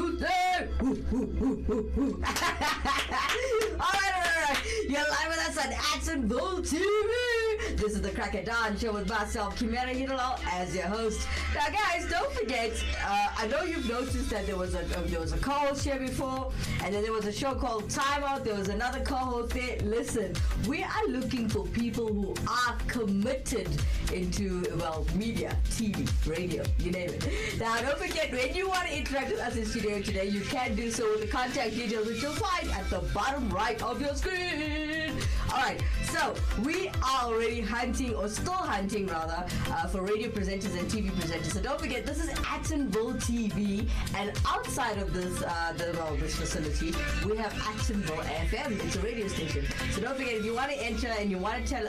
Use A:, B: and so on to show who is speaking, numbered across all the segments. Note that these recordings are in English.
A: Tuesday. Alright. You're live with us on Actionville TV. This is the Crack of Dawn show with myself, Kimera, Heeralal, as your host. Now, guys, don't forget. I know you've noticed that there was a co-host here before, and then there was a show called Time Out. There was another co-host there. Listen, we are looking for people who are committed into media, TV, radio, you name it. Now, don't forget, when you want to interact with us in studio today, you can do so with the contact details which you'll find at the bottom right of your screen. Alright, so we are already hunting, or still hunting rather, for radio presenters and TV presenters. So don't forget, this is Actionville TV, and outside of this this facility, we have Actionville FM. It's a radio station. So don't forget, if you want to enter and you want to tell,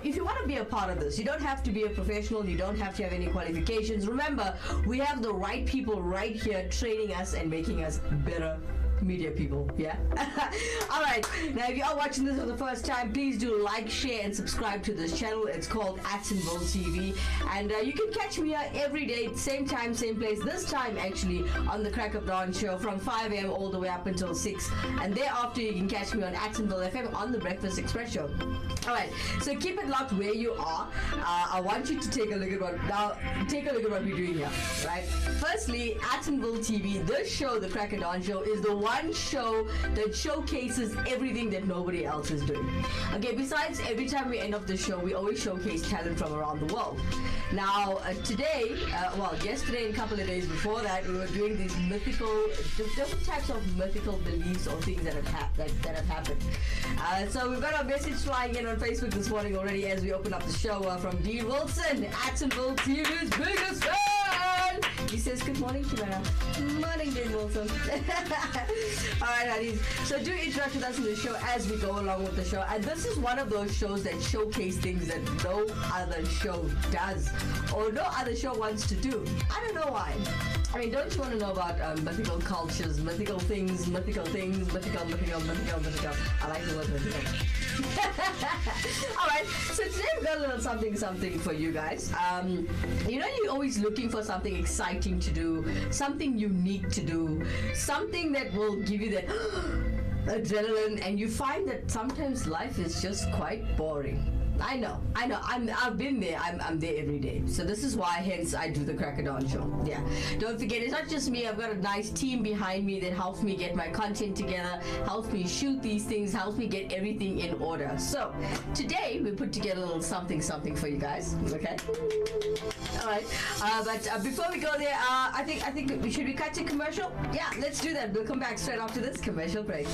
A: if you want to be a part of this, you don't have to be a professional, you don't have to have any qualifications. Remember, we have the right people right here training us and making us better media people, yeah? Alright, now if you are watching this for the first time, please do like, share, and subscribe to this channel. It's called Actionville TV, and you can catch me here every day, same time, same place. This time, actually, on the Crack of Dawn show from 5 a.m. all the way up until 6, and thereafter you can catch me on Actionville FM on the Breakfast Express show. Alright, so keep it locked where you are. I want you to take a look at what we're doing here, right? Firstly, Actionville TV, this show, the Crack of Dawn show, is the one show that showcases everything that nobody else is doing. Okay, besides, every time we end off the show, we always showcase talent from around the world. Now, yesterday and a couple of days before that, we were doing these different types of mythical beliefs or things that have happened. So we've got our message flying in on Facebook this morning already as we open up the show from Dean Wilson, Actionville TV's biggest fan. He says, "Good morning, Kimera." Morning, Dean Wilson. Alright, honeys. So do interact with us in the show as we go along with the show. And this is one of those shows that showcase things that no other show does, or no other show wants to do. I don't know why. I mean, don't you want to know about mythical cultures, mythical things, mythical. I like the word mythical. Alright, so today we've got a little something for you guys. You're always looking for something exciting to do, something unique to do, something that will give you that adrenaline, and you find that sometimes life is just quite boring. I know. I've been there. I'm there every day. So this is why, hence, I do the Crack of Dawn show. Yeah. Don't forget, it's not just me. I've got a nice team behind me that helps me get my content together, helps me shoot these things, helps me get everything in order. So today we put together a little something for you guys. Okay. All right. But before we go there, I think should we cut to commercial? Yeah, let's do that. We'll come back straight after this commercial break.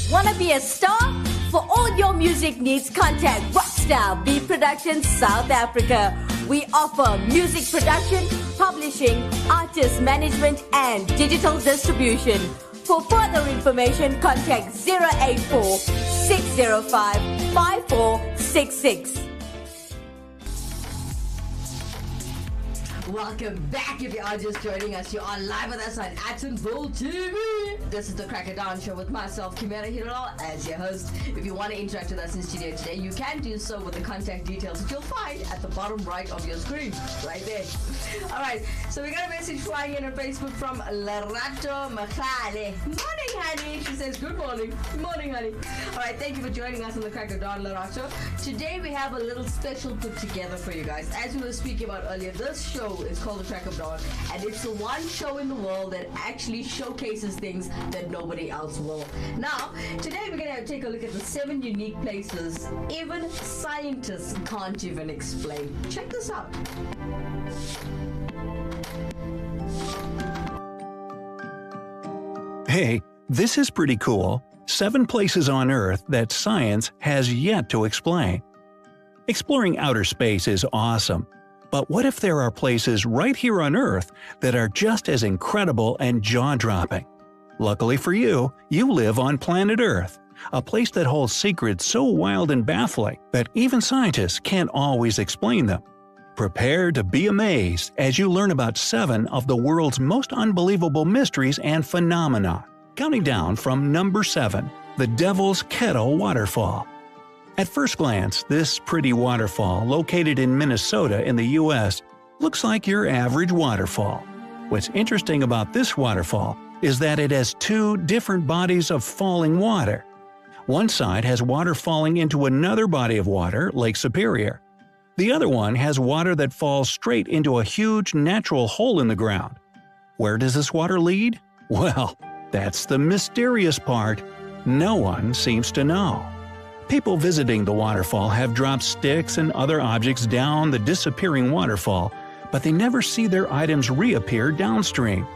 B: Wanna be a star? For all your music needs, contact Rockstar Beat Productions South Africa. We offer music production, publishing, artist management, and digital distribution. For further information, contact 084 605 5466.
A: Welcome back. If you are just joining us, you are live with us on Actionville TV. This is the Crack of Dawn show with myself, Kimera Heeralal, as your host. If you want to interact with us in studio today, you can do so with the contact details that you'll find at the bottom right of your screen, right there. Alright, so we got a message flying in on Facebook from Lerato Makale. Morning, honey. She says, "Good morning." Morning, honey. Alright, thank you for joining us on the Crack of Dawn, Lerato. Today we have a little special put together for you guys. As we were speaking about earlier, this show is called the Crack of Dawn, and it's the one show in the world that actually showcases things that nobody else will. Now, today we're going to take a look at the 7 unique places even scientists can't even explain. Check this out.
C: Hey, this is pretty cool. 7 places on Earth that science has yet to explain. Exploring outer space is awesome. But what if there are places right here on Earth that are just as incredible and jaw-dropping? Luckily for you, you live on planet Earth, a place that holds secrets so wild and baffling that even scientists can't always explain them. Prepare to be amazed as you learn about 7 of the world's most unbelievable mysteries and phenomena. Counting down from number 7, the Devil's Kettle Waterfall. At first glance, this pretty waterfall, located in Minnesota in the US, looks like your average waterfall. What's interesting about this waterfall is that it has two different bodies of falling water. One side has water falling into another body of water, Lake Superior. The other one has water that falls straight into a huge natural hole in the ground. Where does this water lead? Well, that's the mysterious part. No one seems to know. People visiting the waterfall have dropped sticks and other objects down the disappearing waterfall, but they never see their items reappear downstream.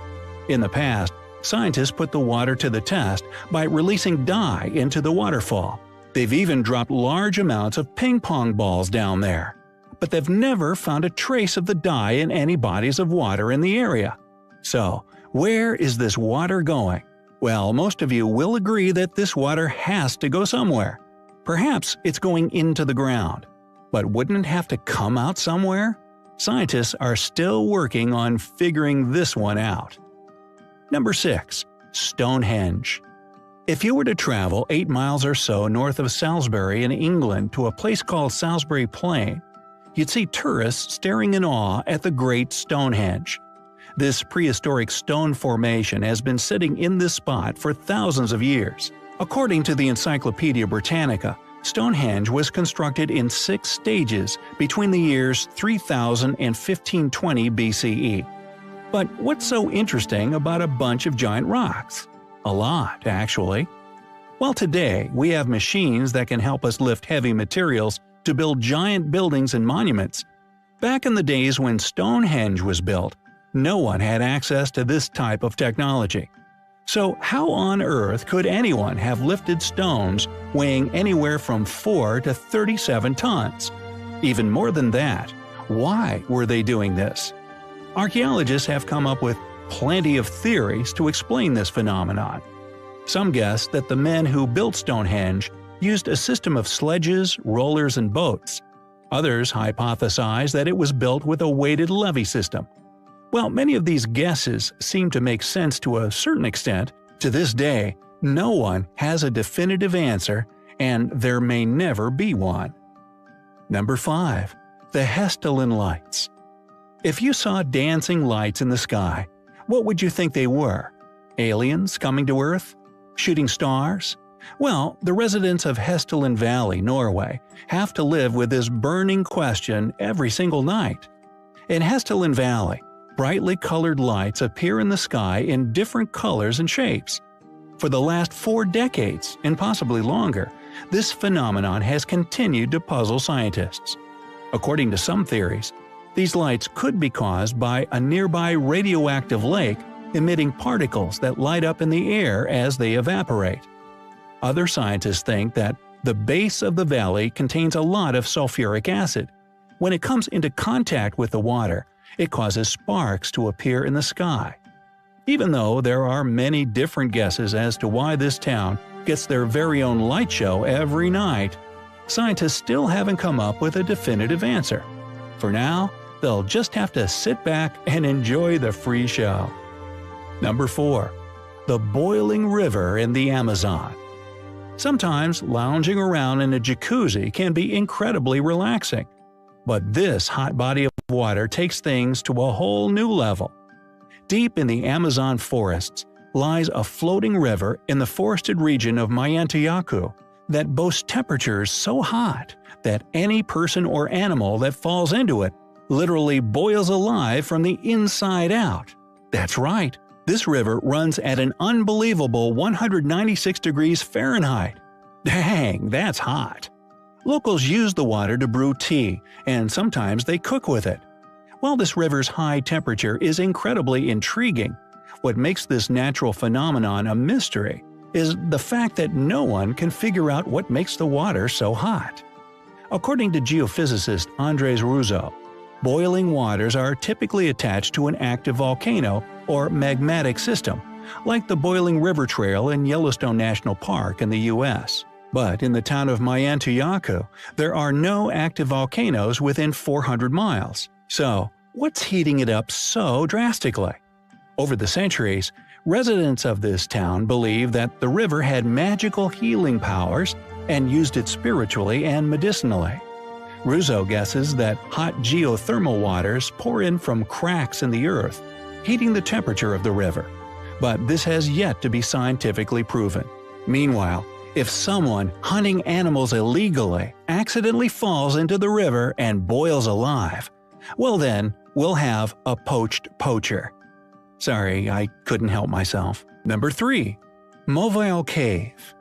C: In the past, scientists put the water to the test by releasing dye into the waterfall. They've even dropped large amounts of ping pong balls down there. But they've never found a trace of the dye in any bodies of water in the area. So, where is this water going? Well, most of you will agree that this water has to go somewhere. Perhaps it's going into the ground. But wouldn't it have to come out somewhere? Scientists are still working on figuring this one out. Number 6. Stonehenge. If you were to travel 8 miles or so north of Salisbury in England to a place called Salisbury Plain, you'd see tourists staring in awe at the Great Stonehenge. This prehistoric stone formation has been sitting in this spot for thousands of years. According to the Encyclopedia Britannica, Stonehenge was constructed in 6 stages between the years 3000 and 1520 BCE. But what's so interesting about a bunch of giant rocks? A lot, actually. Well, today we have machines that can help us lift heavy materials to build giant buildings and monuments. Back in the days when Stonehenge was built, no one had access to this type of technology. So how on earth could anyone have lifted stones weighing anywhere from 4 to 37 tons? Even more than that, why were they doing this? Archaeologists have come up with plenty of theories to explain this phenomenon. Some guess that the men who built Stonehenge used a system of sledges, rollers, and boats. Others hypothesize that it was built with a weighted levee system. Well, many of these guesses seem to make sense to a certain extent. To this day, no one has a definitive answer, and there may never be one. Number 5. The Heeralal Lights. If you saw dancing lights in the sky, what would you think they were? Aliens coming to Earth? Shooting stars? Well, the residents of Heeralal Valley, Norway, have to live with this burning question every single night. In Heeralal Valley, brightly colored lights appear in the sky in different colors and shapes. For the last 4 decades, and possibly longer, this phenomenon has continued to puzzle scientists. According to some theories, these lights could be caused by a nearby radioactive lake emitting particles that light up in the air as they evaporate. Other scientists think that the base of the valley contains a lot of sulfuric acid. When it comes into contact with the water, it causes sparks to appear in the sky. Even though there are many different guesses as to why this town gets their very own light show every night, scientists still haven't come up with a definitive answer. For now, they'll just have to sit back and enjoy the free show. Number 4. The boiling river in the Amazon. Sometimes lounging around in a jacuzzi can be incredibly relaxing. But this hot body of water takes things to a whole new level. Deep in the Amazon forests lies a floating river in the forested region of Mayantiyacu that boasts temperatures so hot that any person or animal that falls into it literally boils alive from the inside out. That's right, this river runs at an unbelievable 196 degrees Fahrenheit. Dang, that's hot. Locals use the water to brew tea, and sometimes they cook with it. While this river's high temperature is incredibly intriguing, what makes this natural phenomenon a mystery is the fact that no one can figure out what makes the water so hot. According to geophysicist Andres Russo, boiling waters are typically attached to an active volcano or magmatic system, like the Boiling River Trail in Yellowstone National Park in the U.S. But in the town of Mayantiyacu, there are no active volcanoes within 400 miles. So, what's heating it up so drastically? Over the centuries, residents of this town believe that the river had magical healing powers and used it spiritually and medicinally. Russo guesses that hot geothermal waters pour in from cracks in the earth, heating the temperature of the river. But this has yet to be scientifically proven. Meanwhile, if someone hunting animals illegally accidentally falls into the river and boils alive, well then, we'll have a poached poacher. Sorry, I couldn't help myself. Number 3. Mobile Cave.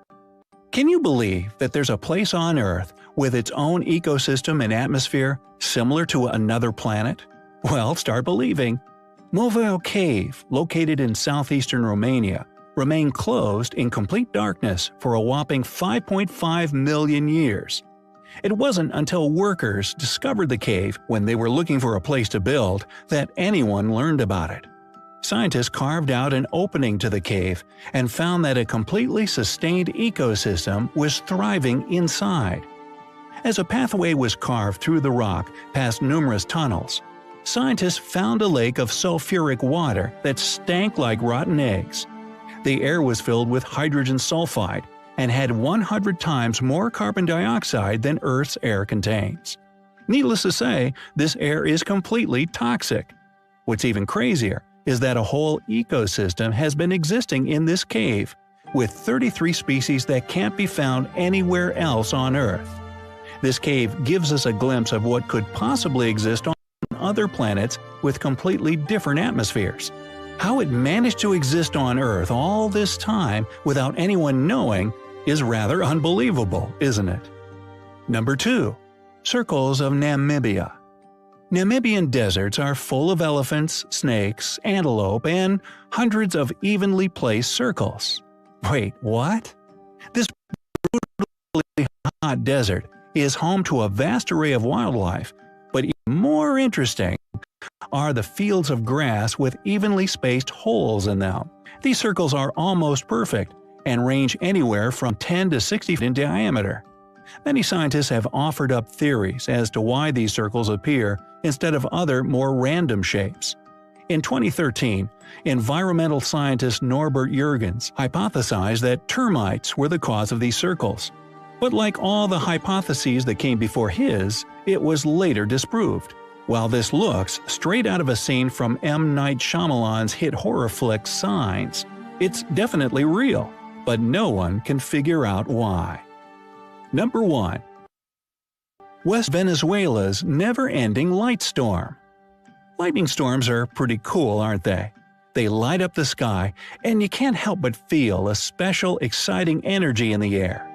C: Can you believe that there's a place on Earth with its own ecosystem and atmosphere similar to another planet? Well, start believing. Mobile Cave, located in southeastern Romania, remained closed in complete darkness for a whopping 5.5 million years. It wasn't until workers discovered the cave when they were looking for a place to build that anyone learned about it. Scientists carved out an opening to the cave and found that a completely sustained ecosystem was thriving inside. As a pathway was carved through the rock past numerous tunnels, scientists found a lake of sulfuric water that stank like rotten eggs. The air was filled with hydrogen sulfide and had 100 times more carbon dioxide than Earth's air contains. Needless to say, this air is completely toxic. What's even crazier is that a whole ecosystem has been existing in this cave, with 33 species that can't be found anywhere else on Earth. This cave gives us a glimpse of what could possibly exist on other planets with completely different atmospheres. How it managed to exist on Earth all this time without anyone knowing is rather unbelievable, isn't it? Number 2. Circles of Namibia. Namibian deserts are full of elephants, snakes, antelope, and hundreds of evenly placed circles. Wait, what? This brutally hot desert is home to a vast array of wildlife, but even more interesting are the fields of grass with evenly spaced holes in them. These circles are almost perfect and range anywhere from 10 to 60 feet in diameter. Many scientists have offered up theories as to why these circles appear instead of other, more random shapes. In 2013, environmental scientist Norbert Jurgens hypothesized that termites were the cause of these circles. But like all the hypotheses that came before his, it was later disproved. While this looks straight out of a scene from M. Night Shyamalan's hit horror flick Signs, it's definitely real, but no one can figure out why. Number 1. West Venezuela's never-ending light storm. Lightning storms are pretty cool, aren't they? They light up the sky, and you can't help but feel a special, exciting energy in the air.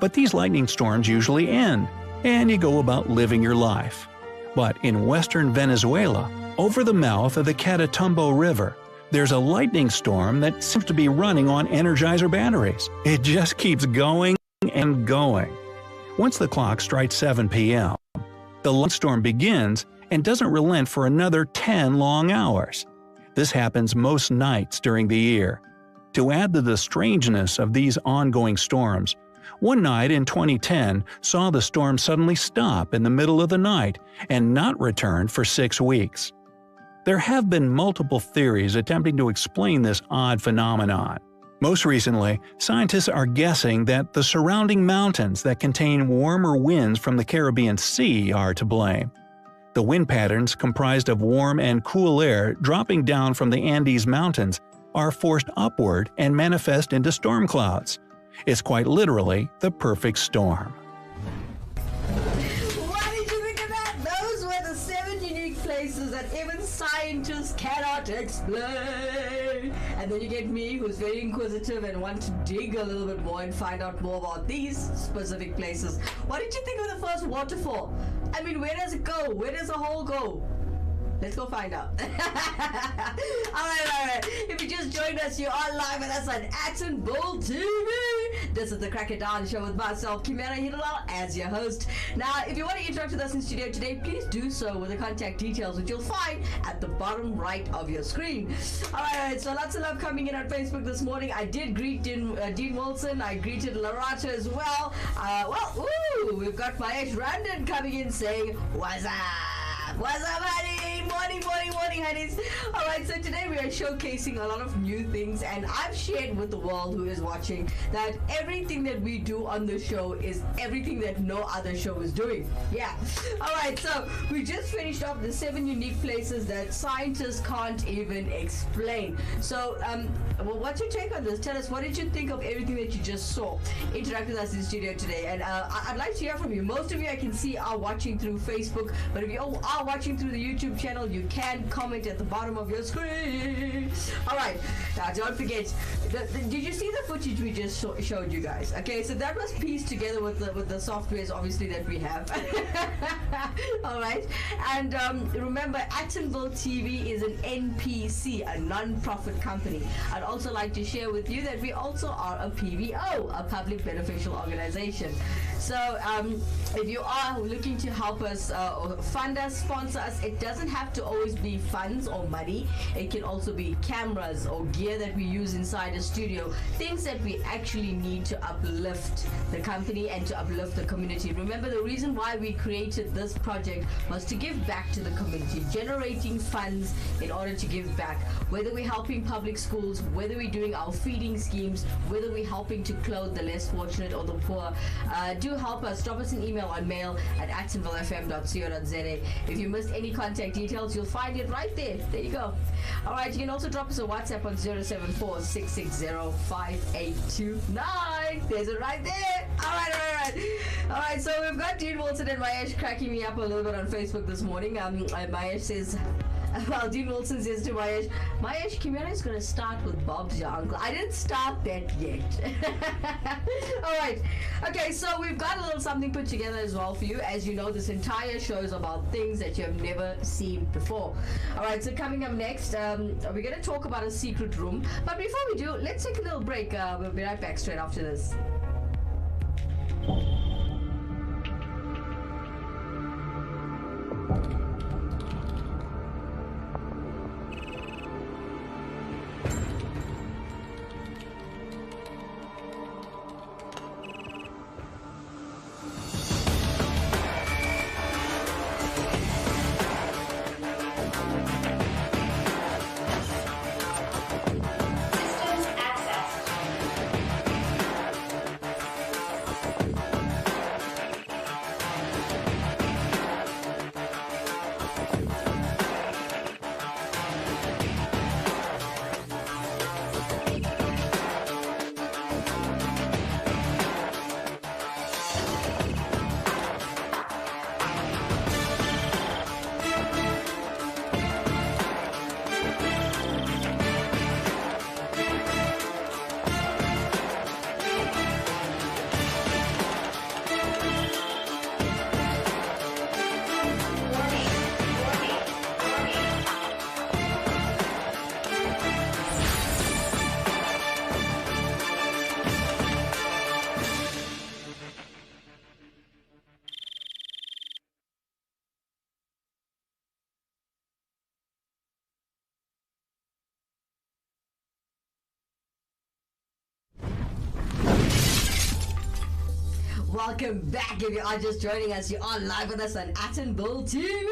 C: But these lightning storms usually end, and you go about living your life. But in western Venezuela, over the mouth of the Catatumbo River, there's a lightning storm that seems to be running on Energizer batteries. It just keeps going and going. Once the clock strikes 7 p.m., the lightning storm begins and doesn't relent for another 10 long hours. This happens most nights during the year. To add to the strangeness of these ongoing storms, one night in 2010 saw the storm suddenly stop in the middle of the night and not return for 6 weeks. There have been multiple theories attempting to explain this odd phenomenon. Most recently, scientists are guessing that the surrounding mountains that contain warmer winds from the Caribbean Sea are to blame. The wind patterns, comprised of warm and cool air dropping down from the Andes Mountains, are forced upward and manifest into storm clouds. It's quite literally the perfect storm.
A: What did you think of that? Those were the 7 unique places that even scientists cannot explain. And then you get me, who's very inquisitive and want to dig a little bit more and find out more about these specific places. What did you think of the first waterfall? I mean, where does it go? Where does the hole go? Let's go find out. Alright. If you just joined us, you are live with us on Action Bull TV. This is the Crack It Down show with myself, Kimera, Heeralal, as your host. Now, if you want to interact with us in studio today, please do so with the contact details, which you'll find at the bottom right of your screen. Alright, so lots of love coming in on Facebook this morning. I did greet Dean Wilson. I greeted Larata as well. We've got my ex Randon coming in saying, "What's up?" What's up, honey? Morning, honeys. Alright, so today we are showcasing a lot of new things, and I've shared with the world who is watching that everything that we do on the show is everything that no other show is doing. Yeah. Alright, so we just finished off the 7 unique places that scientists can't even explain. So, well, what's your take on this? Tell us, what did you think of everything that you just saw? Interact with us in the studio today, and I'd like to hear from you. Most of you I can see are watching through Facebook, but if you are watching through the YouTube channel, you can comment at the bottom of your screen. Alright, now don't forget, did you see the footage we just showed you guys? Okay, so that was pieced together with the softwares obviously that we have. Alright, and remember, Actonville TV is an NPC, a non-profit company. I'd also like to share with you that we also are a PBO, a public beneficial organization. So if you are looking to help us, fund us, sponsor us, it doesn't have to always be funds or money. It can also be cameras or gear that we use inside a studio, things that we actually need to uplift the company and to uplift the community. Remember, the reason why we created this project was to give back to the community, generating funds in order to give back, whether we're helping public schools, whether we're doing our feeding schemes, whether we're helping to clothe the less fortunate or the poor. Do help us. Drop us an email on mail@actonvillefm.co.za. If you missed any contact details, you'll find it right there. There you go. Alright, you can also drop us a WhatsApp on 074-660-5829. There's it right there. Alright, so we've got Dean Wilson and Mahesh cracking me up a little bit on Facebook this morning. Mahesh says, well, Dean Wilson says to Mahesh, Kimera is going to start with Bob's your uncle. I didn't start that yet. Alright, okay, so we've got a little something put together as well for you. As you know, this entire show is about things that you have never seen before. Alright, so coming up next, we're going to talk about a secret room. But before we do, let's take a little break. We'll be right back straight after this. Welcome back. If you are just joining us, you are live with us on Actonville TV.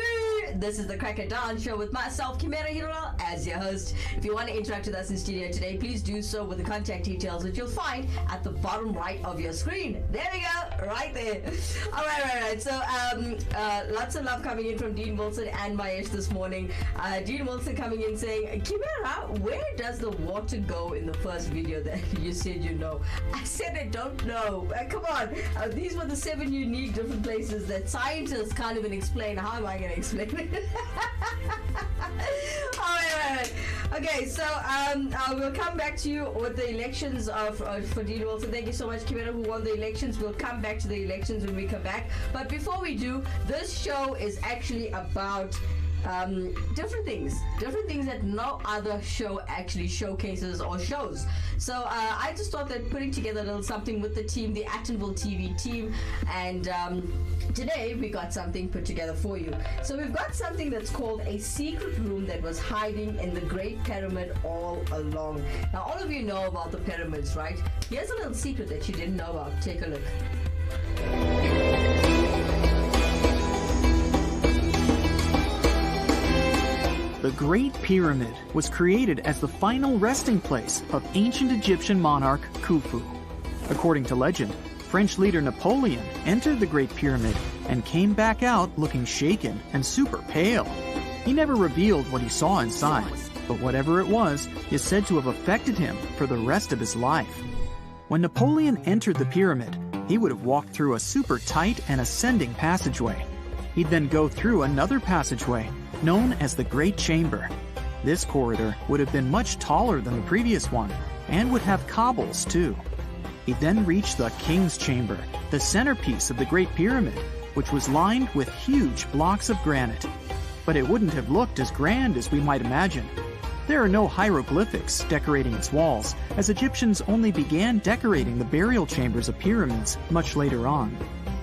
A: This is the Crack at Dawn show with myself, Kimera, Heeralal, as your host. If you want to interact with us in studio today, please do so with the contact details that you'll find at the bottom right of your screen. There we go, right there. All right. So lots of love coming in from Dean Wilson and Mahesh this morning. Dean Wilson coming in saying, Kimera, where does the water go in the first video that you said you know? I said I don't know. Come on. These were the 7 unique different places that scientists can't even explain. How am I going to explain it? All right. Okay, so we'll come back to you with the elections for Dean Wilson. Thank you so much, Kimera, who won the elections. We'll come back to the elections when we come back. But before we do, this show is actually about different things that no other show actually showcases or shows. So I just thought that putting together a little something with the team, the Actonville TV team, and today we got something put together for you. So we've got something that's called a secret room that was hiding in the Great Pyramid all along. Now all of you know about the pyramids, right? Here's a little secret that you didn't know about. Take a look.
D: The Great Pyramid was created as the final resting place of ancient Egyptian monarch Khufu. According to legend, French leader Napoleon entered the Great Pyramid and came back out looking shaken and super pale. He never revealed what he saw inside, but whatever it was is said to have affected him for the rest of his life. When Napoleon entered the pyramid, he would have walked through a super tight and ascending passageway. He'd then go through another passageway, known as the Great Chamber. This corridor would have been much taller than the previous one, and would have cobbles too. He'd then reach the King's Chamber, the centerpiece of the Great Pyramid, which was lined with huge blocks of granite. But it wouldn't have looked as grand as we might imagine. There are no hieroglyphics decorating its walls, as Egyptians only began decorating the burial chambers of pyramids much later on.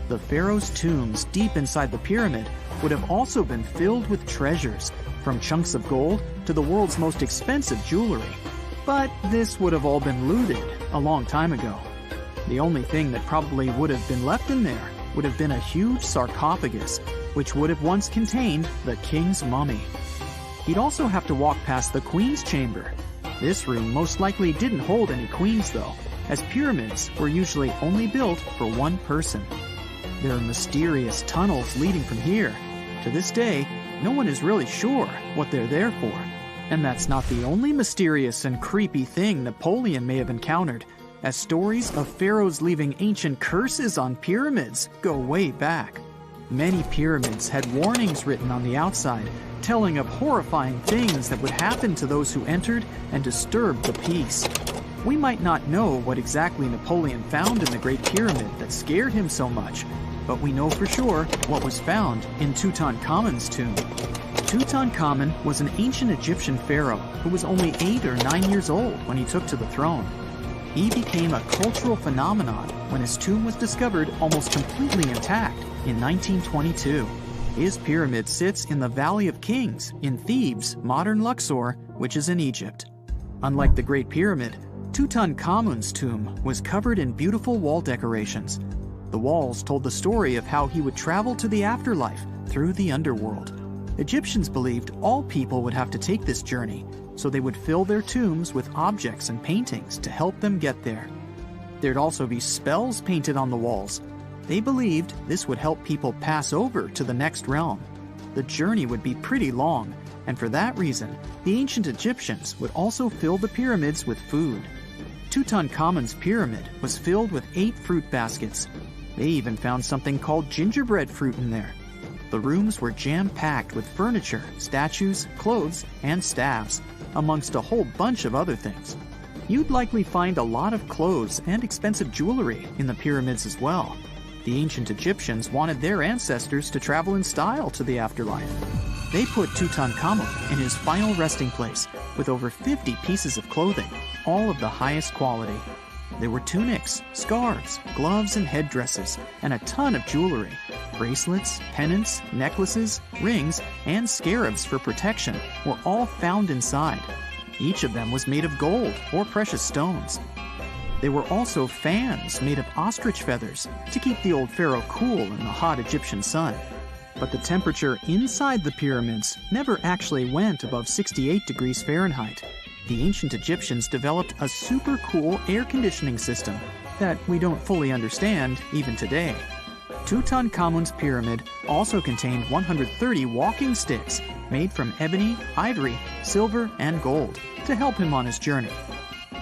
D: The pharaoh's tombs deep inside the pyramid would have also been filled with treasures, from chunks of gold to the world's most expensive jewelry. But this would have all been looted a long time ago. The only thing that probably would have been left in there would have been a huge sarcophagus, which would have once contained the king's mummy. He'd also have to walk past the Queen's Chamber. This room most likely didn't hold any queens though, as pyramids were usually only built for one person. There are mysterious tunnels leading from here. To this day, no one is really sure what they're there for. And that's not the only mysterious and creepy thing Napoleon may have encountered, as stories of pharaohs leaving ancient curses on pyramids go way back. Many pyramids had warnings written on the outside, telling of horrifying things that would happen to those who entered and disturbed the peace. We might not know what exactly Napoleon found in the Great Pyramid that scared him so much, but we know for sure what was found in Tutankhamun's tomb. Tutankhamun was an ancient Egyptian pharaoh who was only 8 or 9 years old when he took to the throne. He became a cultural phenomenon when his tomb was discovered almost completely intact in 1922. His pyramid sits in the Valley of Kings in Thebes, modern Luxor, which is in Egypt. Unlike the Great Pyramid, Tutankhamun's tomb was covered in beautiful wall decorations. The walls told the story of how he would travel to the afterlife through the underworld. Egyptians believed all people would have to take this journey, so they would fill their tombs with objects and paintings to help them get there. There'd also be spells painted on the walls. They believed this would help people pass over to the next realm. The journey would be pretty long, and for that reason, the ancient Egyptians would also fill the pyramids with food. Tutankhamun's pyramid was filled with 8 fruit baskets. They even found something called gingerbread fruit in there. The rooms were jam-packed with furniture, statues, clothes, and staffs, amongst a whole bunch of other things. You'd likely find a lot of clothes and expensive jewelry in the pyramids as well. The ancient Egyptians wanted their ancestors to travel in style to the afterlife. They put Tutankhamun in his final resting place with over 50 pieces of clothing, all of the highest quality. There were tunics, scarves, gloves, and headdresses, and a ton of jewelry. Bracelets, pendants, necklaces, rings, and scarabs for protection were all found inside. Each of them was made of gold or precious stones. There were also fans made of ostrich feathers to keep the old pharaoh cool in the hot Egyptian sun. But the temperature inside the pyramids never actually went above 68 degrees Fahrenheit. The ancient Egyptians developed a super cool air conditioning system that we don't fully understand even today. Tutankhamun's pyramid also contained 130 walking sticks made from ebony, ivory, silver, and gold to help him on his journey.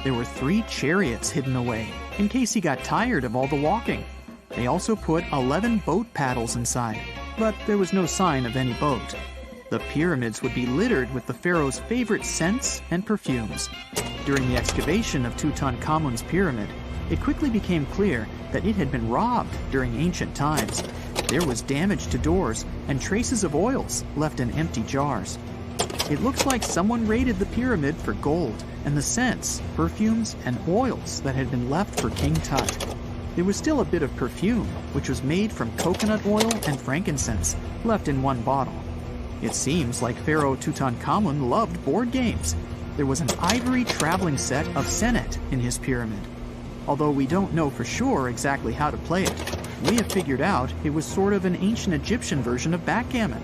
D: There were 3 chariots hidden away in case he got tired of all the walking. They also put 11 boat paddles inside, but there was no sign of any boat. The pyramids would be littered with the pharaoh's favorite scents and perfumes. During the excavation of Tutankhamun's pyramid, it quickly became clear that it had been robbed during ancient times. There was damage to doors and traces of oils left in empty jars. It looks like someone raided the pyramid for gold and the scents, perfumes, and oils that had been left for King Tut. There was still a bit of perfume, which was made from coconut oil and frankincense, left in one bottle. It seems like Pharaoh Tutankhamun loved board games. There was an ivory traveling set of senet in his pyramid. Although we don't know for sure exactly how to play it, we have figured out it was sort of an ancient Egyptian version of backgammon.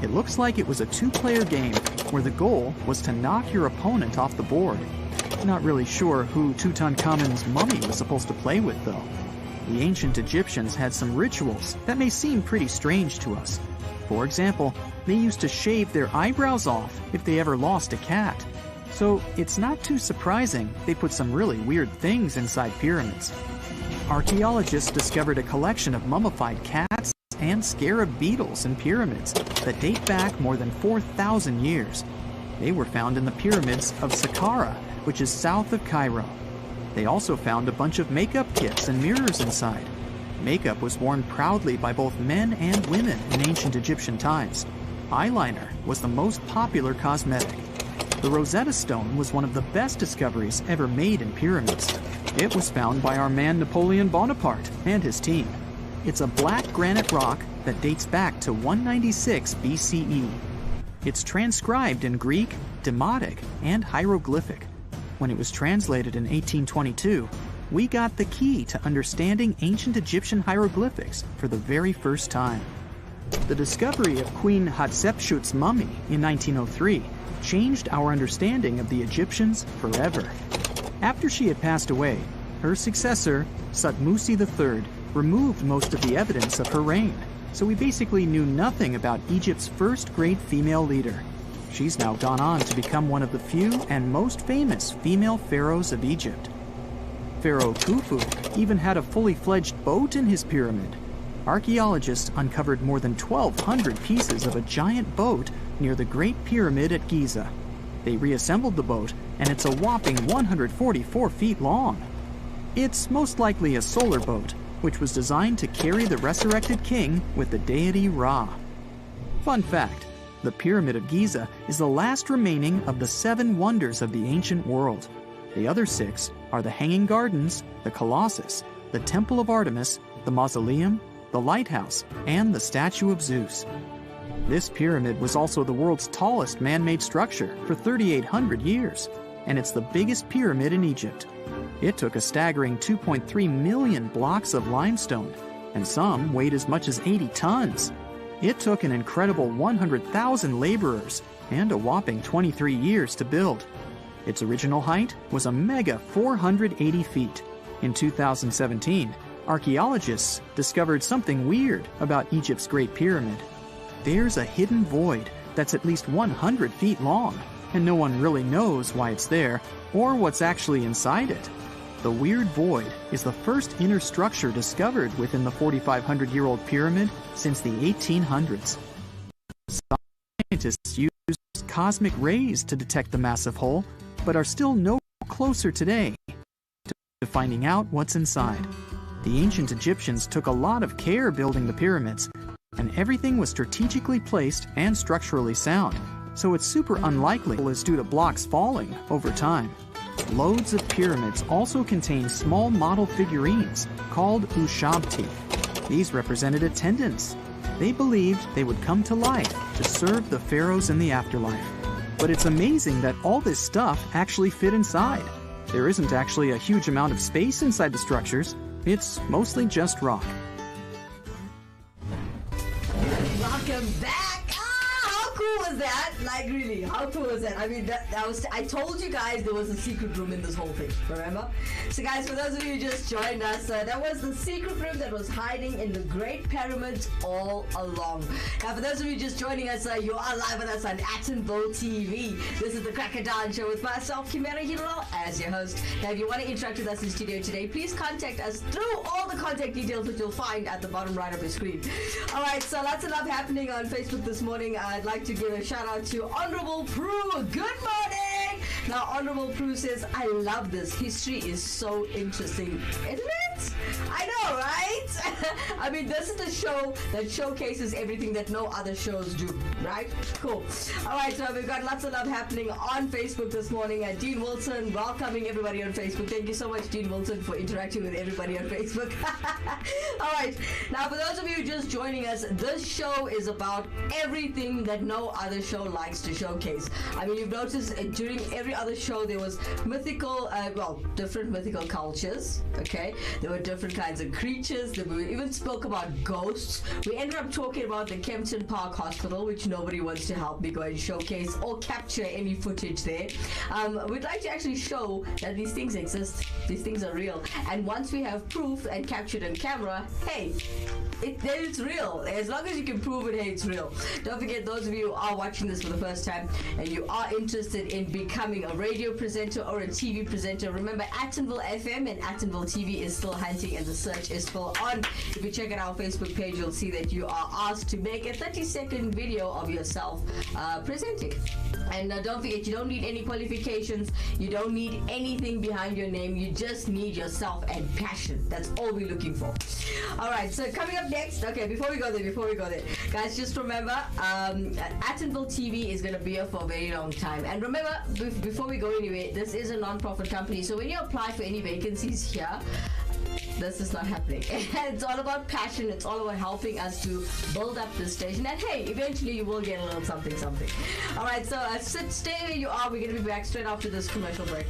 D: It looks like it was a two-player game where the goal was to knock your opponent off the board. Not really sure who Tutankhamun's mummy was supposed to play with, though. The ancient Egyptians had some rituals that may seem pretty strange to us. For example, they used to shave their eyebrows off if they ever lost a cat. So it's not too surprising they put some really weird things inside pyramids. Archaeologists discovered a collection of mummified cats and scarab beetles in pyramids that date back more than 4,000 years. They were found in the pyramids of Saqqara, which is south of Cairo. They also found a bunch of makeup kits and mirrors inside. Makeup was worn proudly by both men and women in ancient Egyptian times. Eyeliner was the most popular cosmetic. The Rosetta Stone was one of the best discoveries ever made in pyramids. It was found by our man Napoleon Bonaparte and his team. It's a black granite rock that dates back to 196 BCE. It's transcribed in Greek, Demotic, and hieroglyphic. When it was translated in 1822, we got the key to understanding ancient Egyptian hieroglyphics for the very first time. The discovery of Queen Hatshepsut's mummy in 1903 changed our understanding of the Egyptians forever. After she had passed away, her successor, Thutmose III, removed most of the evidence of her reign, so we basically knew nothing about Egypt's first great female leader. She's now gone on to become one of the few and most famous female pharaohs of Egypt. Pharaoh Khufu even had a fully fledged boat in his pyramid. Archaeologists uncovered more than 1,200 pieces of a giant boat near the Great Pyramid at Giza. They reassembled the boat, and it's a whopping 144 feet long. It's most likely a solar boat, which was designed to carry the resurrected king with the deity Ra. Fun fact, the Pyramid of Giza is the last remaining of the 7 wonders of the ancient world. The other 6 are the Hanging Gardens, the Colossus, the Temple of Artemis, the Mausoleum, the Lighthouse, and the Statue of Zeus. This pyramid was also the world's tallest man-made structure for 3,800 years, and it's the biggest pyramid in Egypt. It took a staggering 2.3 million blocks of limestone, and some weighed as much as 80 tons. It took an incredible 100,000 laborers and a whopping 23 years to build. Its original height was a mega 480 feet. In 2017, archaeologists discovered something weird about Egypt's Great Pyramid. There's a hidden void that's at least 100 feet long, and no one really knows why it's there or what's actually inside it. The weird void is the first inner structure discovered within the 4,500-year-old pyramid since the 1800s. Scientists used cosmic rays to detect the massive hole, but are still no closer today to finding out what's inside. The ancient Egyptians took a lot of care building the pyramids, and everything was strategically placed and structurally sound, so it's super unlikely it's due to blocks falling over time. Loads of pyramids also contain small model figurines called ushabti. These represented attendants. They believed they would come to life to serve the pharaohs in the afterlife. But it's amazing that all this stuff actually fit inside. There isn't actually a huge amount of space inside the structures. It's mostly just rock.
A: Welcome back! How cool was that? Like, really, how cool was that? I mean, that was, I told you guys there was a secret room in this whole thing, remember? So guys, for those of you who just joined us, that was the secret room that was hiding in the Great Pyramids all along. Now, for those of you just joining us, you are live with us on Atonville TV. This is the Cracker Dawn Show with myself, Kimera, Heeralal, as your host. Now, if you want to interact with us in studio today, please contact us through all the contact details that you'll find at the bottom right of your screen. Alright, so lots of love happening on Facebook this morning. I'd like to give a shout out to Honorable Prue. Good morning! Now, Honorable Prue says, I love this. History is so interesting, isn't it? I know, right? I mean, this is the show that showcases everything that no other shows do, right? Cool. Alright, so we've got lots of love happening on Facebook this morning. Dean Wilson, welcoming everybody on Facebook. Thank you so much, Dean Wilson, for interacting with everybody on Facebook. Alright, now for those of you just joining us, this show is about everything that no other show likes to showcase. I mean, you've noticed during every other show there was mythical, different mythical cultures, okay? There were different different kinds of creatures. We even spoke about ghosts. We ended up talking about the Kempton Park Hospital, which nobody wants to help me go and showcase or capture any footage there. We'd like to actually show that these things exist. These things are real. And once we have proof and captured on camera, hey, then it's real. As long as you can prove it, hey, it's real. Don't forget, those of you who are watching this for the first time and you are interested in becoming a radio presenter or a TV presenter, remember Attenville FM and Attenville TV is still hunting and the search is still on. If you check out our Facebook page, you'll see that you are asked to make a 30-second video of yourself presenting. And don't forget, you don't need any qualifications. You don't need anything behind your name. You just need yourself and passion. That's all we're looking for. All right, so coming up next, okay, before we go there, guys, just remember, Attenville TV is going to be here for a very long time. And remember, before we go anywhere, this is a non-profit company. So when you apply for any vacancies here, this is not happening. It's all about passion. It's all about helping us to build up this station. And hey, eventually you will get a little something. All right, so stay where you are. We're going to be back straight after this commercial break.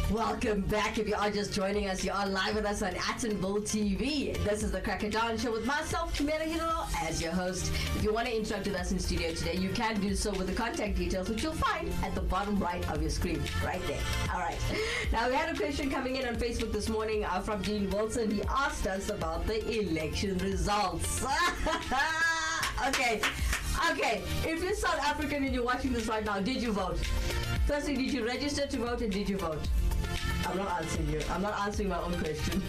A: Welcome back. If you are just joining us, you are live with us on Attenville TV. This is the Cracker Dawn Show with myself, Kimera, Heeralal, as your host. If you want to interact with us in studio today, you can do so with the contact details, which you'll find at the bottom right of your screen, right there. All right. Now, we had a question coming in on Facebook this morning from Dean Wilson. He asked us about the election results. Okay. If you're South African and you're watching this right now, did you vote? Firstly, did you register to vote and did you vote? I'm not answering you. I'm not answering my own question.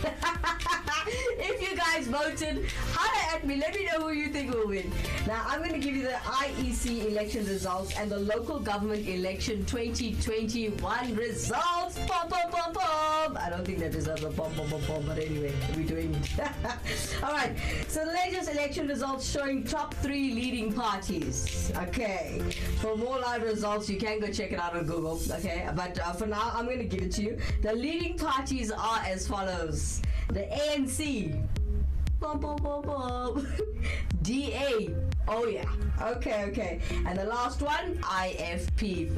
A: If you guys voted, holler at me. Let me know who you think will win. Now, I'm going to give you the IEC election results and the local government election 2021 results. Pom, pom, pom, pom. I don't think that deserves a pom, pom, pom, pom, but anyway, we're doing it. All right. So the latest election results showing top 3 leading parties. Okay. For more live results, you can go check it out on Google. Okay. But for now, I'm going to give it to you. The leading parties are as follows. The ANC. Bum, bum, bum, bum. DA. Oh yeah. Okay. And the last one, IFP.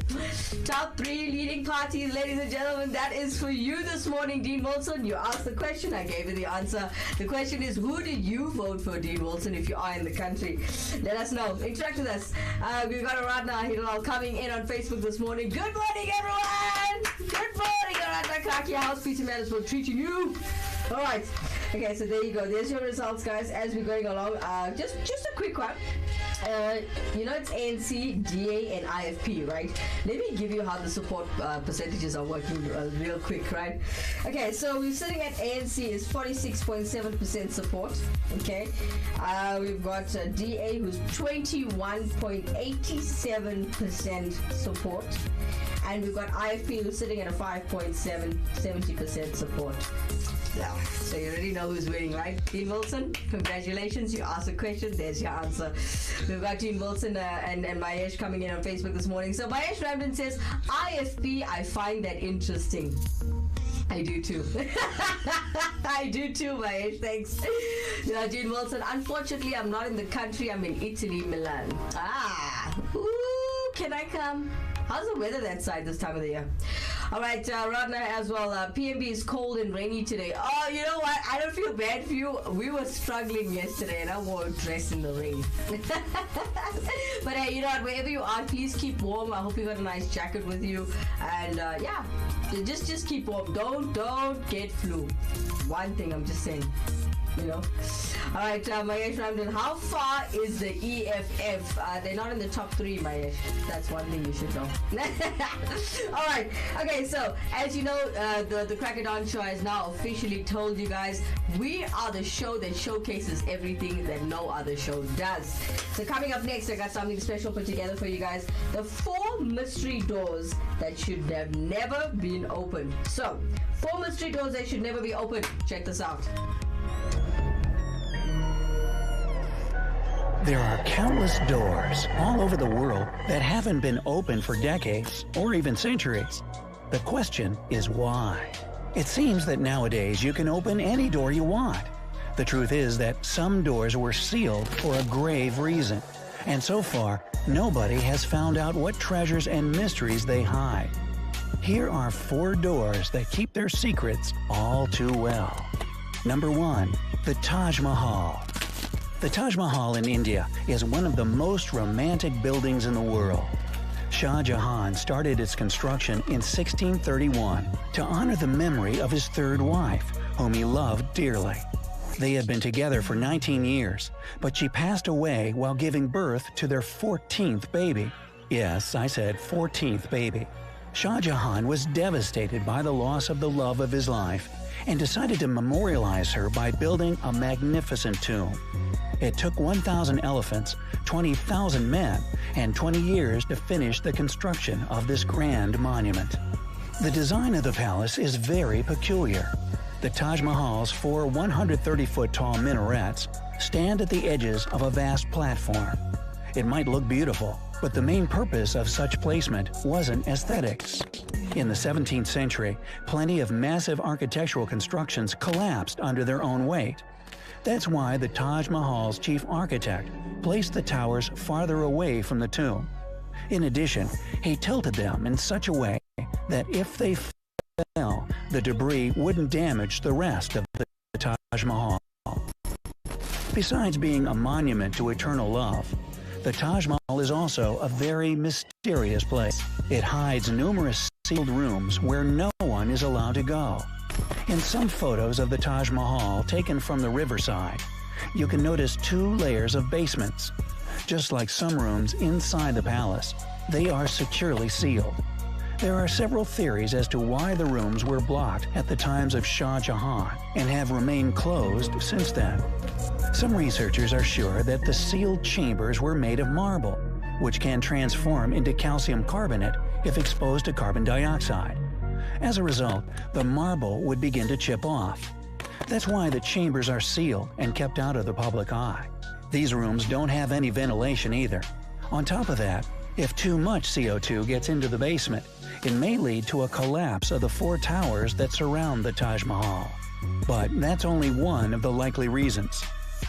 A: Top 3 leading parties, ladies and gentlemen. That is for you this morning, Dean Wilson. You asked the question, I gave you the answer. The question is, who did you vote for, Dean Wilson, if you are in the country? Let us know. Interact with us. We've got Aradna Heeralal coming in on Facebook this morning. Good morning, everyone. Good morning, Aradna Kaki. How's Peter Management treating you? All right. Okay, so there you go. There's your results, guys, as we're going along. Just a quick one. It's ANC, DA, and IFP, right? Let me give you how the support percentages are working real quick, right? Okay, so we're sitting at ANC is 46.7% support, okay? We've got DA who's 21.87% support. And we've got IFP who's sitting at a 5.70% support. Yeah. So you already know who's winning, right? Dean Wilson, congratulations. You asked a question, there's your answer. We've got Dean Wilson and Mahesh coming in on Facebook this morning. So Mahesh Ramden says, IFP, I find that interesting. I do too. I do too, Mahesh. Thanks. Dean Wilson, unfortunately, I'm not in the country. I'm in Italy, Milan. Ooh, can I come? How's the weather that side this time of the year? All right, Radna as well. PMB is cold and rainy today. Oh, you know what? I don't feel bad for you. We were struggling yesterday and I wore a dress in the rain. But hey, you know what? Wherever you are, please keep warm. I hope you got a nice jacket with you. And just keep warm. Don't get flu. One thing I'm just saying. you know. All right, Mahesh Ramdan, how far is the EFF? They're not in the top 3, Mahesh. That's one thing you should know. All right. Okay, so as you know, the Cracker Dawn Show has now officially told you guys we are the show that showcases everything that no other show does. So coming up next, I got something special put together for you guys. The 4 mystery doors that should have never been opened. So, 4 mystery doors that should never be opened. Check this out.
C: There are countless doors all over the world that haven't been opened for decades or even centuries. The question is why? It seems that nowadays you can open any door you want. The truth is that some doors were sealed for a grave reason, and so far, nobody has found out what treasures and mysteries they hide. Here are 4 doors that keep their secrets all too well. Number 1. The Taj Mahal. The Taj Mahal in India is one of the most romantic buildings in the world. Shah Jahan started its construction in 1631 to honor the memory of his 3rd wife, whom he loved dearly. They had been together for 19 years, but she passed away while giving birth to their 14th baby. Yes, I said 14th baby. Shah Jahan was devastated by the loss of the love of his life and decided to memorialize her by building a magnificent tomb. It took 1,000 elephants, 20,000 men, and 20 years to finish the construction of this grand monument. The design of the palace is very peculiar. The Taj Mahal's 4 130-foot-tall minarets stand at the edges of a vast platform. It might look beautiful, but the main purpose of such placement wasn't aesthetics. In the 17th century, plenty of massive architectural constructions collapsed under their own weight. That's why the Taj Mahal's chief architect placed the towers farther away from the tomb. In addition, he tilted them in such a way that if they fell, the debris wouldn't damage the rest of the Taj Mahal. Besides being a monument to eternal love, the Taj Mahal is also a very mysterious place. It hides numerous sealed rooms where no one is allowed to go. In some photos of the Taj Mahal taken from the riverside, you can notice 2 layers of basements. Just like some rooms inside the palace, they are securely sealed. There are several theories as to why the rooms were blocked at the times of Shah Jahan and have remained closed since then. Some researchers are sure that the sealed chambers were made of marble, which can transform into calcium carbonate if exposed to carbon dioxide. As a result, the marble would begin to chip off. That's why the chambers are sealed and kept out of the public eye. These rooms don't have any ventilation either. On top of that, if too much CO2 gets into the basement, it may lead to a collapse of the 4 towers that surround the Taj Mahal. But that's only one of the likely reasons.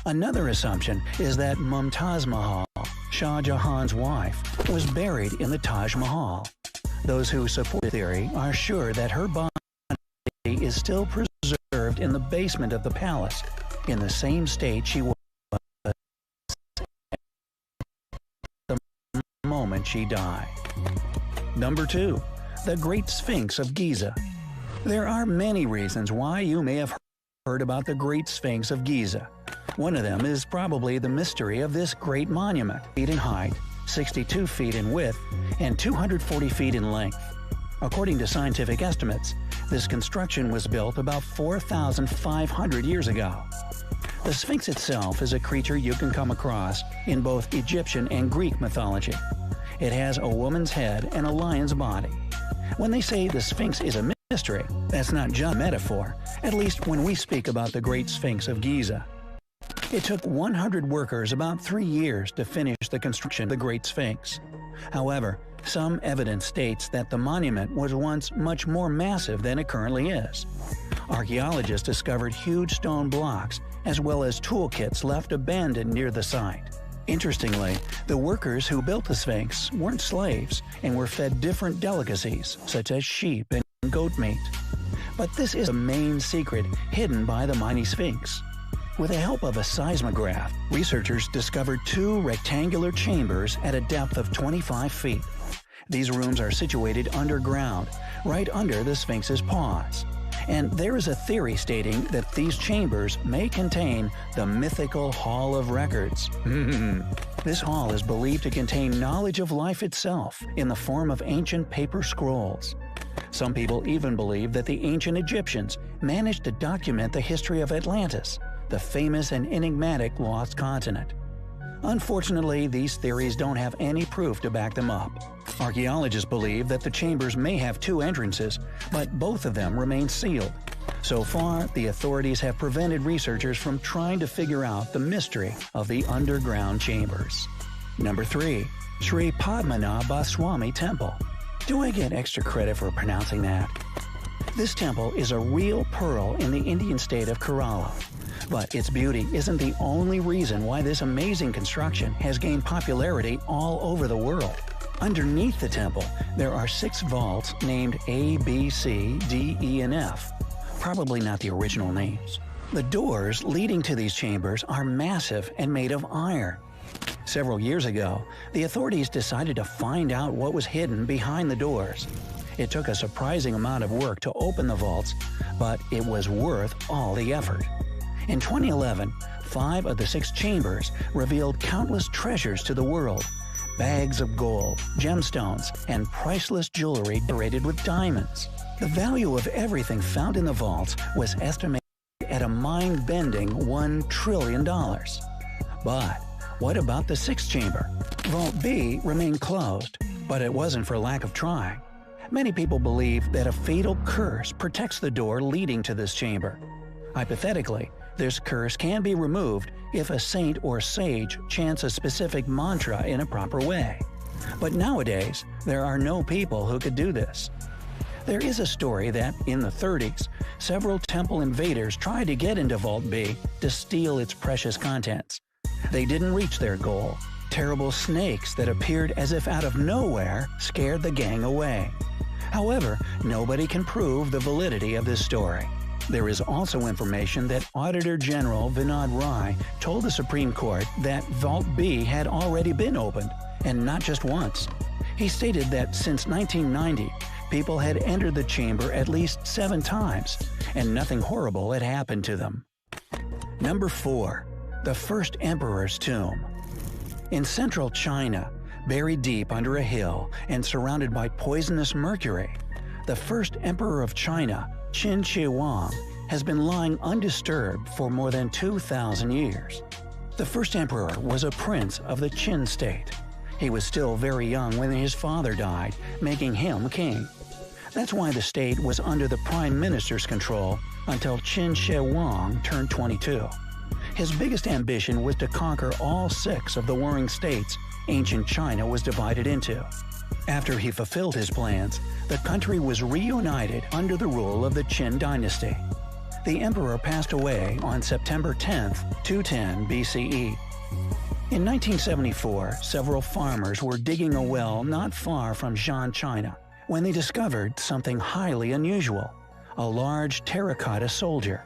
C: Another assumption is that Mumtaz Mahal, Shah Jahan's wife, was buried in the Taj Mahal. Those who support the theory are sure that her body is still preserved in the basement of the palace, in the same state she was the moment she died. Number 2. The Great Sphinx of Giza. There are many reasons why you may have heard about the Great Sphinx of Giza. One of them is probably the mystery of this great monument, feet in height, 62 feet in width, and 240 feet in length. According to scientific estimates, this construction was built about 4,500 years ago. The Sphinx itself is a creature you can come across in both Egyptian and Greek mythology. It has a woman's head and a lion's body. When they say the Sphinx is a mystery, that's not just a metaphor, at least when we speak about the Great Sphinx of Giza. It took 100 workers about 3 years to finish the construction of the Great Sphinx. However, some evidence states that the monument was once much more massive than it currently is. Archaeologists discovered huge stone blocks as well as toolkits left abandoned near the site. Interestingly, the workers who built the Sphinx weren't slaves and were fed different delicacies such as sheep and goat meat. But this is a main secret hidden by the mighty Sphinx. With the help of a seismograph, researchers discovered 2 rectangular chambers at a depth of 25 feet. These rooms are situated underground, right under the Sphinx's paws. and there is a theory stating that these chambers may contain the mythical Hall of Records. This hall is believed to contain knowledge of life itself in the form of ancient paper scrolls. Some people even believe that the ancient Egyptians managed to document the history of Atlantis, the famous and enigmatic lost continent. Unfortunately, these theories don't have any proof to back them up. Archaeologists believe that the chambers may have two entrances, but both of them remain sealed. So far, the authorities have prevented researchers from trying to figure out the mystery of the underground chambers. Number 3. Sri Padmanabha Swami Temple. Do I get extra credit for pronouncing that? This temple is a real pearl in the Indian state of Kerala. But its beauty isn't the only reason why this amazing construction has gained popularity all over the world. Underneath the temple, there are 6 vaults named A, B, C, D, E, and F. Probably not the original names. The doors leading to these chambers are massive and made of iron. Several years ago, the authorities decided to find out what was hidden behind the doors. It took a surprising amount of work to open the vaults, but it was worth all the effort. In 2011, 5 of the 6 chambers revealed countless treasures to the world. Bags of gold, gemstones, and priceless jewelry decorated with diamonds. The value of everything found in the vaults was estimated at a mind-bending $1 trillion. But what about the 6th chamber? Vault B remained closed, but it wasn't for lack of trying. Many people believe that a fatal curse protects the door leading to this chamber. Hypothetically, this curse can be removed if a saint or sage chants a specific mantra in a proper way. But nowadays, there are no people who could do this. There is a story that, in the 30s, several temple invaders tried to get into Vault B to steal its precious contents. They didn't reach their goal. Terrible snakes that appeared as if out of nowhere scared the gang away. However, nobody can prove the validity of this story. There is also information that Auditor General Vinod Rai told the Supreme Court that Vault B had already been opened, and not just once. He stated that since 1990, people had entered the chamber at least 7 times, and nothing horrible had happened to them. Number 4. The First Emperor's Tomb. In central China, buried deep under a hill and surrounded by poisonous mercury, the first emperor of China, Qin Shi Huang, has been lying undisturbed for more than 2,000 years. The first emperor was a prince of the Qin state. He was still very young when his father died, making him king. That's why the state was under the prime minister's control until Qin Shi Huang turned 22. His biggest ambition was to conquer all 6 of the warring states ancient China was divided into. After he fulfilled his plans, the country was reunited under the rule of the Qin dynasty. The emperor passed away on September 10, 210 BCE. In 1974, several farmers were digging a well not far from Shan, China, when they discovered something highly unusual: a large terracotta soldier.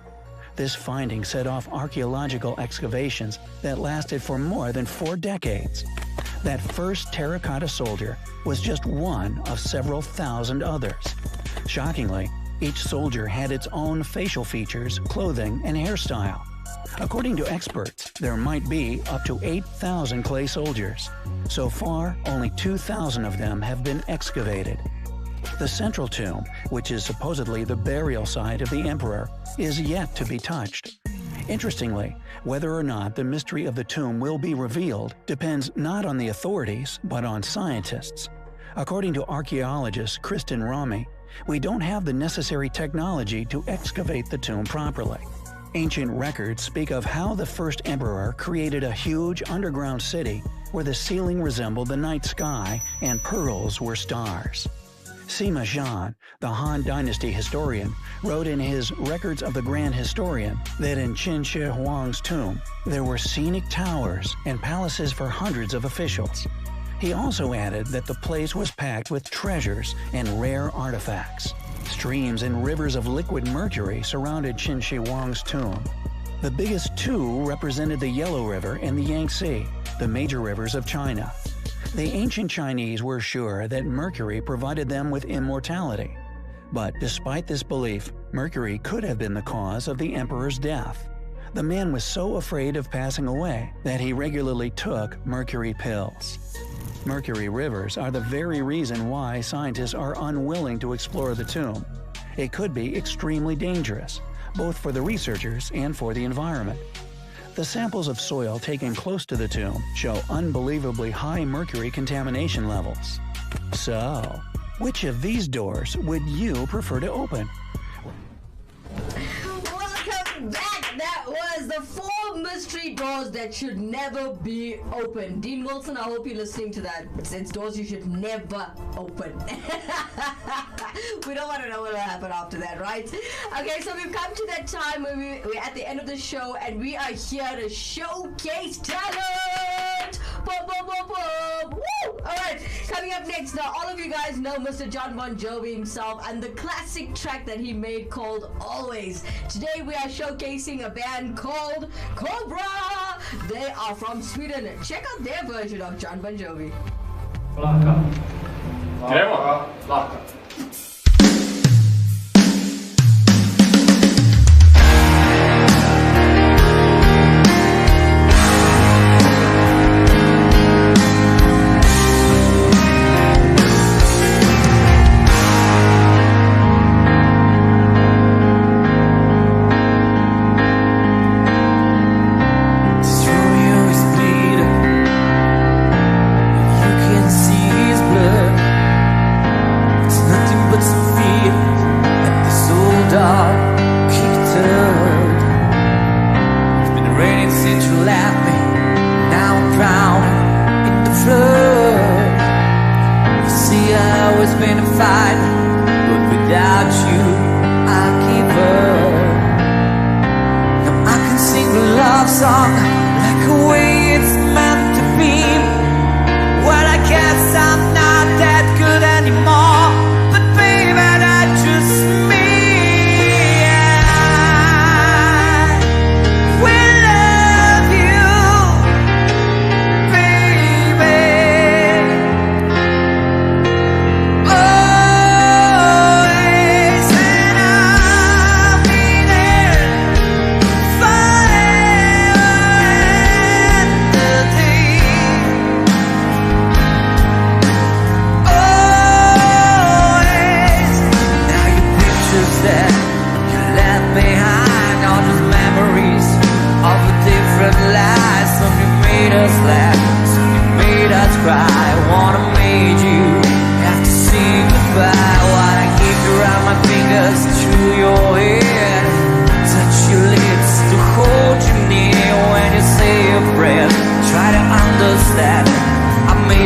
C: This finding set off archaeological excavations that lasted for more than 4 decades. That first terracotta soldier was just one of several thousand others. Shockingly, each soldier had its own facial features, clothing, and hairstyle. According to experts, there might be up to 8,000 clay soldiers. So far, only 2,000 of them have been excavated. The central tomb, which is supposedly the burial site of the emperor, is yet to be touched. Interestingly, whether or not the mystery of the tomb will be revealed depends not on the authorities, but on scientists. According to archaeologist Kristen Rami, we don't have the necessary technology to excavate the tomb properly. Ancient records speak of how the first emperor created a huge underground city where the ceiling resembled the night sky and pearls were stars. Sima Zhan, the Han Dynasty historian, wrote in his Records of the Grand Historian that in Qin Shi Huang's tomb there were scenic towers and palaces for hundreds of officials. He also added that the place was packed with treasures and rare artifacts. Streams and rivers of liquid mercury surrounded Qin Shi Huang's tomb. The biggest 2 represented the Yellow River and the Yangtze, the major rivers of China. The ancient Chinese were sure that mercury provided them with immortality. But despite this belief, Mercury could have been the cause of the emperor's death. The man was so afraid of passing away that he regularly took mercury pills. Mercury rivers are the very reason why scientists are unwilling to explore the tomb. It could be extremely dangerous, both for the researchers and for the environment. The samples of soil taken close to the tomb show unbelievably high mercury contamination levels. So, which of these doors would you prefer to open?
A: Welcome back! That was the 4 mystery doors that should never be open. Dean Wilson, I hope you're listening to that. It's doors you should never open. We don't want to know what will happen after that, right? Okay, so we've come to that time where we're at the end of the show and we are here to showcase talent! Boom, boom, boom, boom! Woo! Alright, coming up next, now all of you guys know Mr. John Bon Jovi himself and the classic track that he made called Always. Today we are showcasing a band called Cobra. They are from Sweden. Check out their version of John Bon Jovi.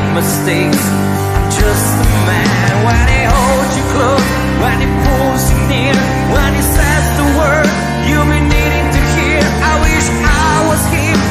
E: Mistakes. I'm just a man when he holds you close, when he pulls you near, when he says the word you've been needing to hear. I wish I was here.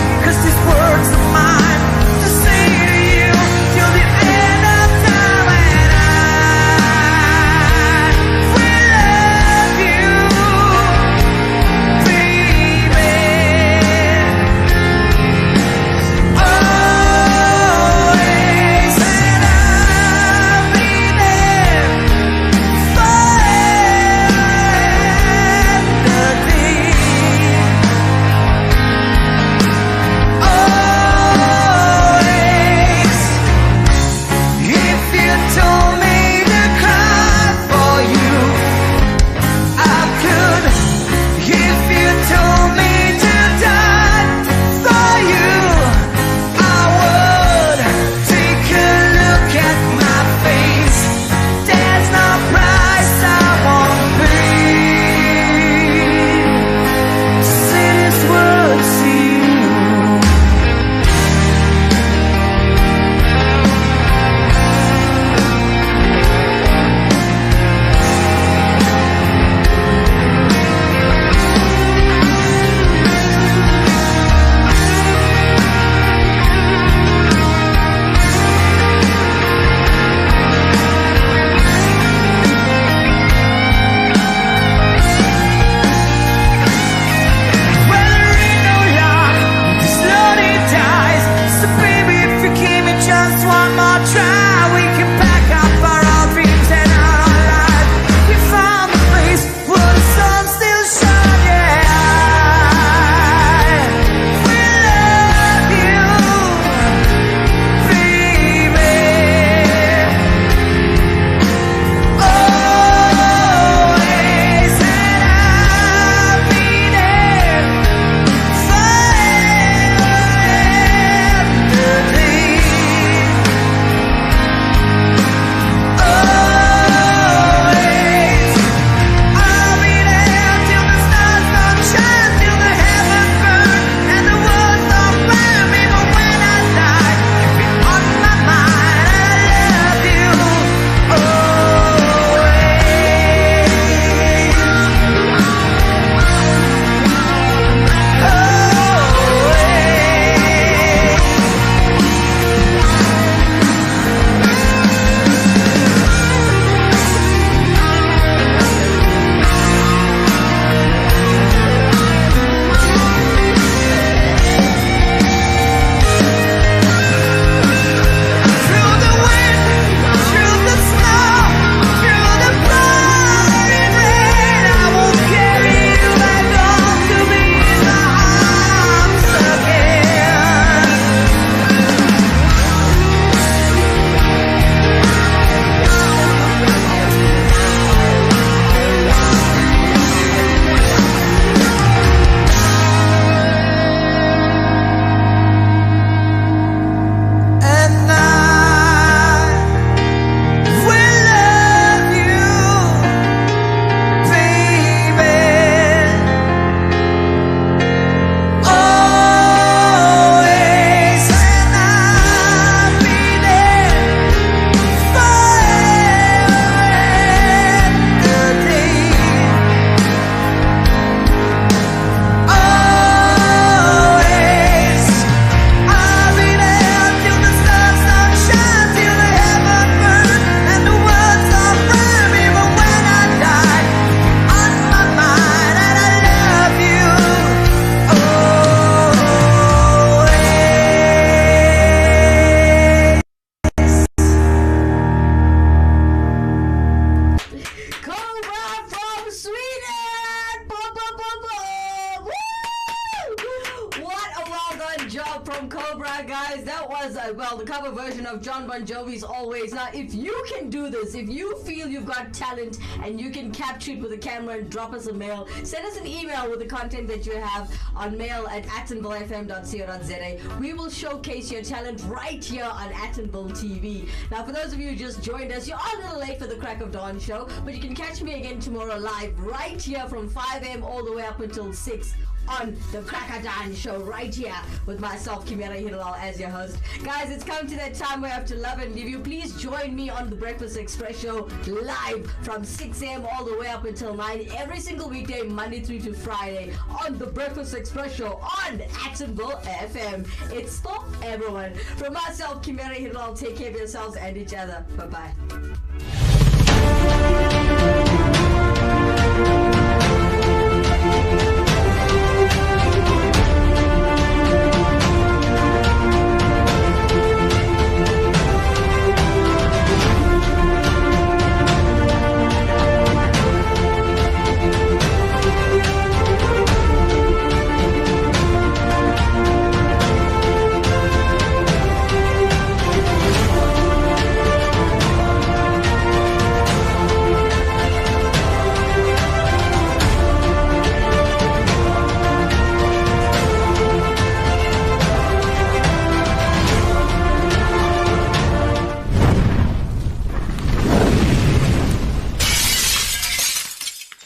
A: from Cobra, guys. That was, the cover version of John Bon Jovi's Always. Now, if you can do this, if you feel you've got talent and you can capture it with a camera and drop us a mail, send us an email with the content that you have on mail@actonvillefm.co.za. We will showcase your talent right here on Actonville TV. Now, for those of you who just joined us, you're a little late for the Crack of Dawn show, but you can catch me again tomorrow live right here from 5 a.m. all the way up until 6 on the Crack of Dawn show right here with myself, Kimera, Heeralal, as your host. Guys, it's come to that time where I have to love and leave you. Please join me on the Breakfast Express show live from 6 a.m. all the way up until 9 every single weekday, Monday through to Friday on the Breakfast Express show on Actonville FM. It's for everyone. From myself, Kimera, Heeralal, take care of yourselves and each other. Bye-bye.